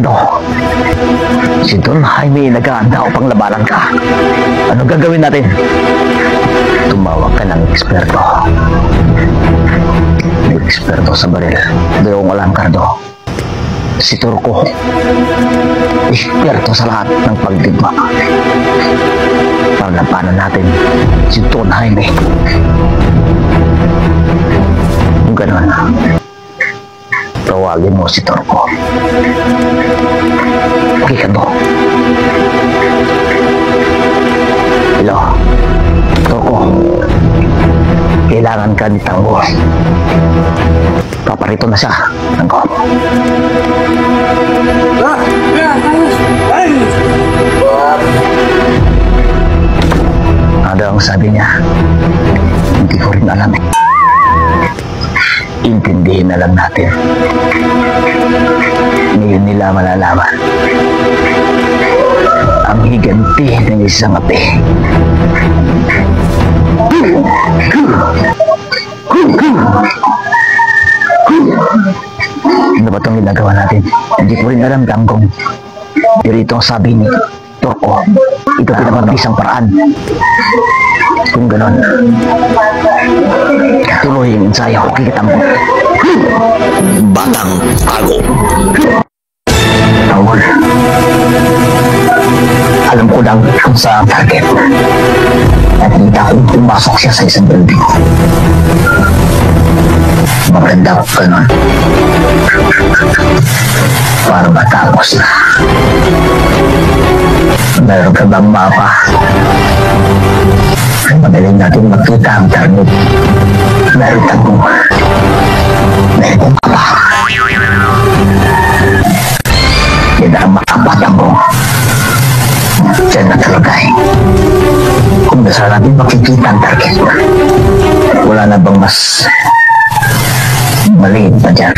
do. Si Don Jaime nag-aanda upang labanan ka. Anong gagawin natin? Tumawag ka ng eksperto. May eksperto sa baril. Doong alam, Cardo. Si Turco. Eksperto sa lahat ng pagdigma. Paglabanan natin si Don Jaime. Kung gano'n, tawagin mo si Turco. Okay, Cardo. Hello, Turco. Kailangan ka ni Tango. Paparito na siya, Tango. Ano ang sabi niya? Hindi ko rin alam eh. Intindihin na lang natin. Ngayon nila malalaman ang higanti ng isang ape. Ano ba itong ginagawa natin? Hindi ko rin alam, Tanggong. Pero ito ang sabi ni Turco. Ito pinamabisang paraan. Kung gano'n, tuloy yung ensayo. Okay, Tanggong. Batang Ago. Tanggol. Alam ko lang kung saan target. Nakita kong pumasok siya sa isang building. Maganda ko ganun. Para matapos na. Meron ka bang mapa? Ay madaling natin makita ang target. Meron tagong. Meron mapa. Yan ang mapa, Tanggong. Diyan na talaga eh. Kung nasa natin makikita ang target, wala na bang mas maliit pa dyan?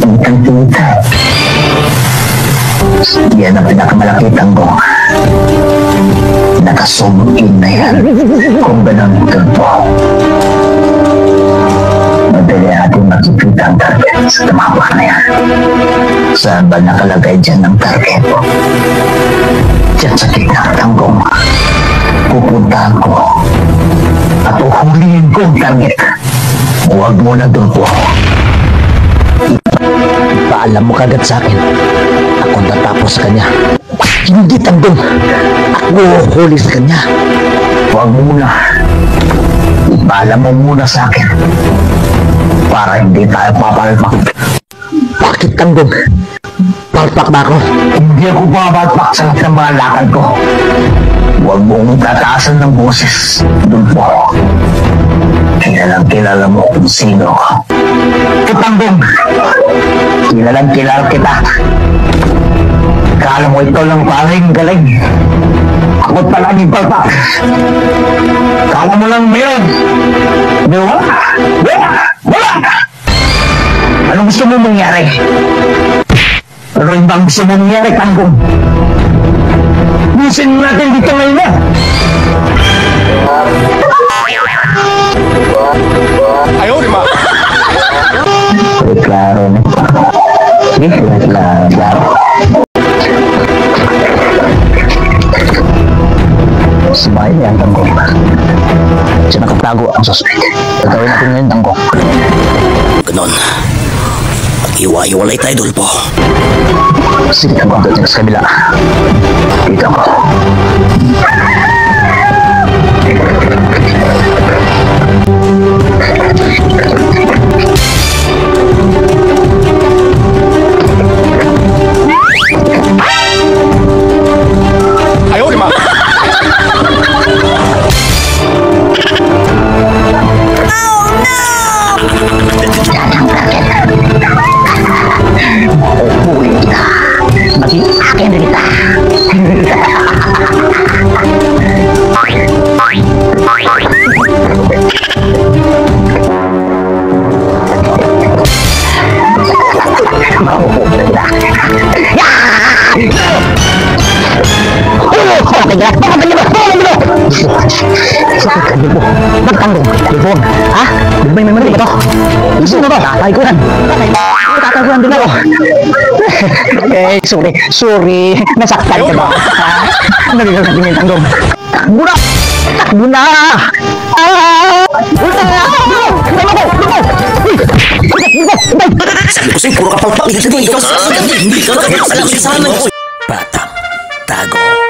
Ang kita. Yan ang pinakamalaki, Tanggong. Nakasum in na yan. Kung ganang tempo, madali natin makikita ang target sa tamawa na yan. Saan ba nakalagay dyan ang target? Diyan sa gitna, Tanggong. Pupuntahan ko at uhulihin ko ang target. Huwag mo na doon po. Ipaalam mo kagad sa akin. Ako tatapos sa kanya. Hindi, Tanggong. Ako huli sa kanya. Huwag muna. Ipaalam mo muna sa akin. Para hindi tayo papalpak. Bakit, Tanggong? Palpak ba ako? Hindi ako papalpak sa lahat ng mga lakad ko. Huwag mong tataasan ng boses. Doon po. Kilala mo kung sino ako. Tanggong, kilalang kilala kita. Kala mo ito lang paring galing. Ako't palaging palpak. Kala mo lang meron. Di ba? Wala! Anong gusto mo mangyari? Ano yung bang gusto mo mangyari, Tanggong? Busin natin dito ngayon na. Ayaw, di ma. Klaro na. Klaro. Sumayin yan, Tanggong. Diyan nakatago ang suspect. Gagawin natin ngayon, Tanggong. Ganon. Mag-iwa-iwalay tayo, Dulpo. Sige, Tanggong. Doon sa kabila. Dito ako. Ayaw, di ma. Uuwi kita. Maging akin na kita. Mahuhuli kita. Okay, galak. Bakit ka mo? Sakit ka, Libo. Magtanggong. Libo. Ha? Di ba may mali ba to? Gusto mo ba? Tatay ko yan. Tatay ko yan din ako. Eh, sorry. Sorry. Nasaktan ka ba? Ha? Nagigil natin yung tanggong. Takbo na! Takbo na! Sabi ko sa'yo, puro ka pang pakinggan mo. Ikaw sa hindi ka na. Sabi ko sana. Batang Tago.